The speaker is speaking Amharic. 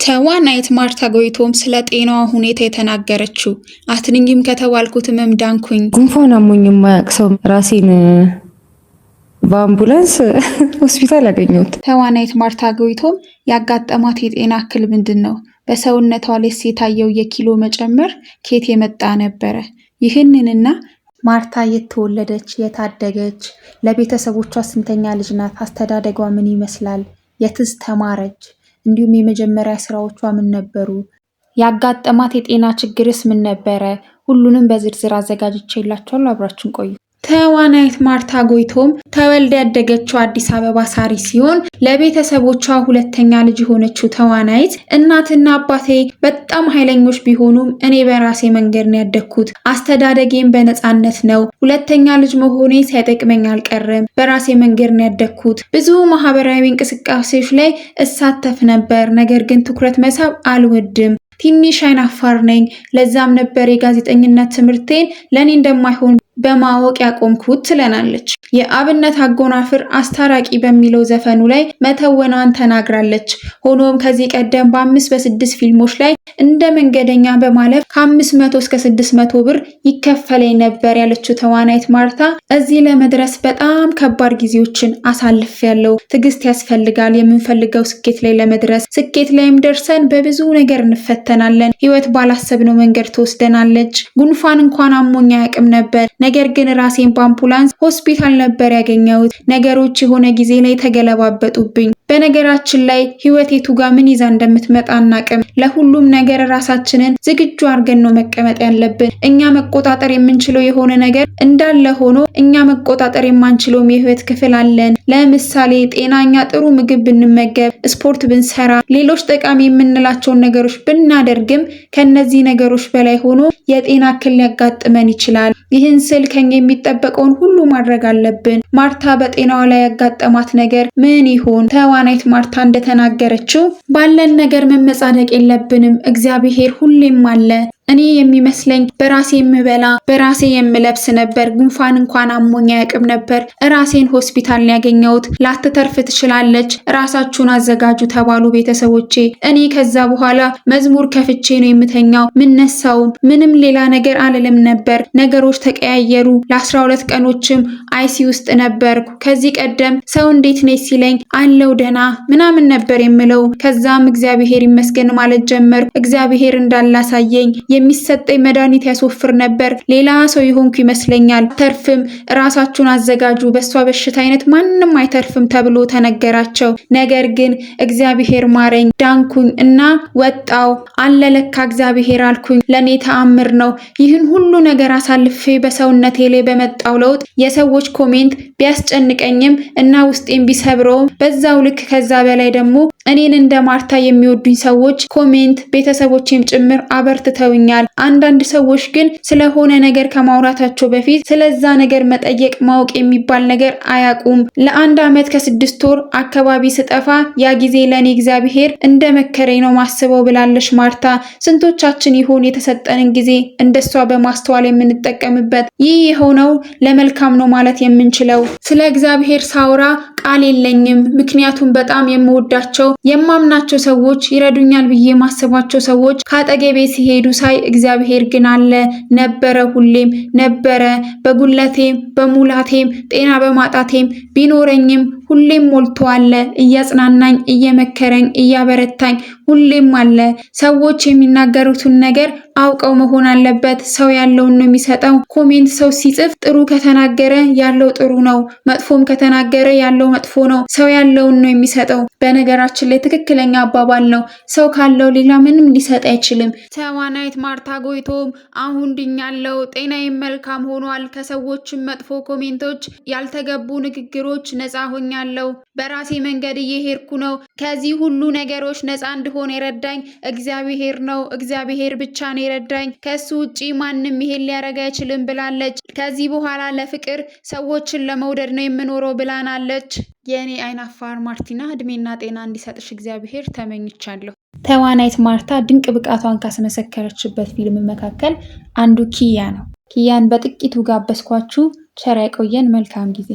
ተዋናይት ማርታ ጎይቶም ስለ ጤናዋ ሁኔታ የተናገረችው አትንኝም ከተባልኩት ህመም ዳንኩኝ። ጉንፋን አሞኝ የማያውቅ ሰው ራሴን በአምቡላንስ ሆስፒታል ያገኘሁት። ተዋናይት ማርታ ጎይቶም ያጋጠማት የጤና እክል ምንድነው? በሰውነቷ ላይ የታየው የኪሎ መጨመር ከየት የመጣ ነበረ? ይህንንና ማርታ የተወለደች የታደገች ለቤተሰቦቿ ስንተኛ ልጅ ናት? አስተዳደጓ ምን ይመስላል? የትስ ተማረች? እንዲሁም የመጀመሪያ ስራዎቿ ምን ነበሩ? ያጋጠማት የጤና ችግርስ ምን ነበረ? ሁሉንም በዝርዝር አዘጋጅቼላችኋለሁ። አብራችሁን ቆዩ። ተዋናይት ማርታ ጎይቶም ተወልዳ ያደገችው አዲስ አበባ ሳሪስ ሲሆን ለቤተሰቦቿ ሁለተኛ ልጅ የሆነችው ተዋናይት እናትና አባቴ በጣም ኃይለኞች ቢሆኑም እኔ በራሴ መንገድ ነው ያደግኩት። አስተዳደጌም በነፃነት ነው። ሁለተኛ ልጅ መሆኔ ሳይጠቅመኝ አልቀረም። በራሴ መንገድ ነው ያደግኩት። ብዙ ማህበራዊ እንቅስቃሴዎች ላይ እሳተፍ ነበር። ነገር ግን ትኩረት መሳብ አልወድም። ትንሽ አይናፋር ነኝ። ለዛም ነበር የጋዜጠኝነት ትምህርቴን ለኔ እንደማይሆን በማወቅ ያቆምኩት ትለናለች። የአብነት አጎናፍር አስታራቂ በሚለው ዘፈኑ ላይ መተወኗን ተናግራለች። ሆኖም ከዚህ ቀደም በ5-6 ፊልሞች ላይ እንደ መንገደኛ በማለፍ ከ500 እስከ 600 ብር ይከፈለኝ ነበር ያለችው ተዋናይት ማርታ እዚህ ለመድረስ በጣም ከባድ ጊዜዎችን አሳልፌያለሁ። ትዕግስት ያስፈልጋል የምንፈልገው ስኬት ላይ ለመድረስ። ስኬት ላይም ደርሰን በብዙ ነገር እንፈተናለን። ህይወት ባላሰብነው መንገድ ትወስደናለች። ጉንፋን እንኳን አሞኝ አያውቅም ነበር። ነገር ግን ራሴን በአምቡላንስ ሆስፒታል ነበር ያገኘሁት። ነገሮች የሆነ ጊዜ ላይ ተገለባበጡብኝ። በነገራችን ላይ ህይወት የቱ ጋር ምን ይዛ እንደምትመጣ አናቅም። ለሁሉም ነገር ራሳችንን ዝግጁ አድርገን ነው መቀመጥ ያለብን። እኛ መቆጣጠር የምንችለው የሆነ ነገር እንዳለ ሆኖ እኛ መቆጣጠር የማንችለውም የህይወት ክፍል አለን። ለምሳሌ ጤናኛ ጥሩ ምግብ ብንመገብ፣ ስፖርት ብንሰራ፣ ሌሎች ጠቃሚ የምንላቸውን ነገሮች ብናደርግም ከነዚህ ነገሮች በላይ ሆኖ የጤና እክል ሊያጋጥመን ይችላል። ይህን ስል ከኛ የሚጠበቀውን ሁሉ ማድረግ አለብን። ማርታ በጤናዋ ላይ ያጋጠማት ነገር ምን ይሆን? ተዋናይት ማርታ እንደተናገረችው ባለን ነገር መመጻደቅ የለብንም። እግዚአብሔር ሁሌም አለ። እኔ የሚመስለኝ በራሴ የምበላ በራሴ የምለብስ ነበር። ጉንፋን እንኳን አሞኝ አያውቅም ነበር። ራሴን ሆስፒታል ያገኘሁት። ላትተርፍ ትችላለች፣ ራሳችሁን አዘጋጁ ተባሉ ቤተሰቦቼ። እኔ ከዛ በኋላ መዝሙር ከፍቼ ነው የምተኛው። ምነሳውም ምንም ሌላ ነገር አልልም ነበር። ነገሮች ተቀያየሩ። ለ12 ቀኖችም አይሲ ውስጥ ነበርኩ። ከዚህ ቀደም ሰው እንዴት ነኝ ሲለኝ አለው ደና ምናምን ነበር የምለው። ከዛም እግዚአብሔር ይመስገን ማለት ጀመርኩ። እግዚአብሔር እንዳላሳየኝ የሚሰጠኝ መድኃኒት ያስወፍር ነበር። ሌላ ሰው ይሆንኩ ይመስለኛል። ተርፍም ራሳችሁን አዘጋጁ፣ በሷ በሽታ አይነት ማንንም አይተርፍም ተብሎ ተነገራቸው። ነገር ግን እግዚአብሔር ማረኝ፣ ዳንኩኝ እና ወጣው። አለለካ እግዚአብሔር አልኩኝ። ለኔ ተአምር ነው። ይህን ሁሉ ነገር አሳልፌ በሰውነቴ ላይ በመጣው ለውጥ የሰዎች ኮሜንት ቢያስጨንቀኝም እና ውስጤን ቢሰብረውም በዛው ልክ ከዛ በላይ ደግሞ እኔን እንደ ማርታ የሚወዱኝ ሰዎች ኮሜንት ቤተሰቦቼም ጭምር አበርትተውኛል። አንዳንድ ሰዎች ግን ስለሆነ ነገር ከማውራታቸው በፊት ስለዛ ነገር መጠየቅ ማወቅ የሚባል ነገር አያውቁም። ለ1 ዓመት ከ6 ወር አካባቢ ስጠፋ ያ ጊዜ ለኔ እግዚአብሔር እንደመከረኝ ነው ማስበው ብላለች ማርታ። ስንቶቻችን ይሆን የተሰጠንን ጊዜ እንደሷ በማስተዋል የምንጠቀምበት? ይህ የሆነው ለመልካም ነው ማለት የምንችለው። ስለ እግዚአብሔር ሳውራ ቃል የለኝም። ምክንያቱም በጣም የምወዳቸው የማምናቸው ሰዎች ይረዱኛል ብዬ ማስባቸው ሰዎች ካጠገቤ ሲሄዱ ሳይ እግዚአብሔር ግን አለ፣ ነበረ፣ ሁሌም ነበረ። በጉለቴም በሙላቴም ጤና በማጣቴም ቢኖረኝም ሁሌም ሞልቶ አለ። እያጽናናኝ እየመከረኝ እያበረታኝ ሁሌም አለ። ሰዎች የሚናገሩትን ነገር አውቀው መሆን አለበት። ሰው ያለውን ነው የሚሰጠው። ኮሜንት ሰው ሲጽፍ ጥሩ ከተናገረ ያለው ጥሩ ነው፣ መጥፎም ከተናገረ ያለው መጥፎ ነው። ሰው ያለውን ነው የሚሰጠው። በነገራችን ላይ ትክክለኛ አባባል ነው። ሰው ካለው ሌላ ምንም ሊሰጥ አይችልም። ተዋናይት ማርታ ጎይቶም አሁን ድኛለሁ፣ ጤናዬም መልካም ሆኗል፣ ከሰዎችም መጥፎ ኮሜንቶች፣ ያልተገቡ ንግግሮች ነፃ ሆኛለሁ፣ በራሴ መንገድ እየሄድኩ ነው። ከዚህ ሁሉ ነገሮች ነፃ እንድሆን የረዳኝ እግዚአብሔር ነው። እግዚአብሔር ብቻ ነው የረዳኝ። ከሱ ውጪ ማንም ይሄን ሊያረጋ አይችልም ብላለች። ከዚህ በኋላ ለፍቅር ሰዎችን ለመውደድ ነው የምኖረው ብላናለች። የኔ አይናፋር ማርቲና እድሜና ጤና እንዲሰጥሽ እግዚአብሔር ተመኝቻለሁ። ተዋናይት ማርታ ድንቅ ብቃቷን ካስመሰከረችበት ፊልም መካከል አንዱ ኪያ ነው። ኪያን በጥቂቱ ጋበዝኳችሁ። ቸር ያቆየን። መልካም ጊዜ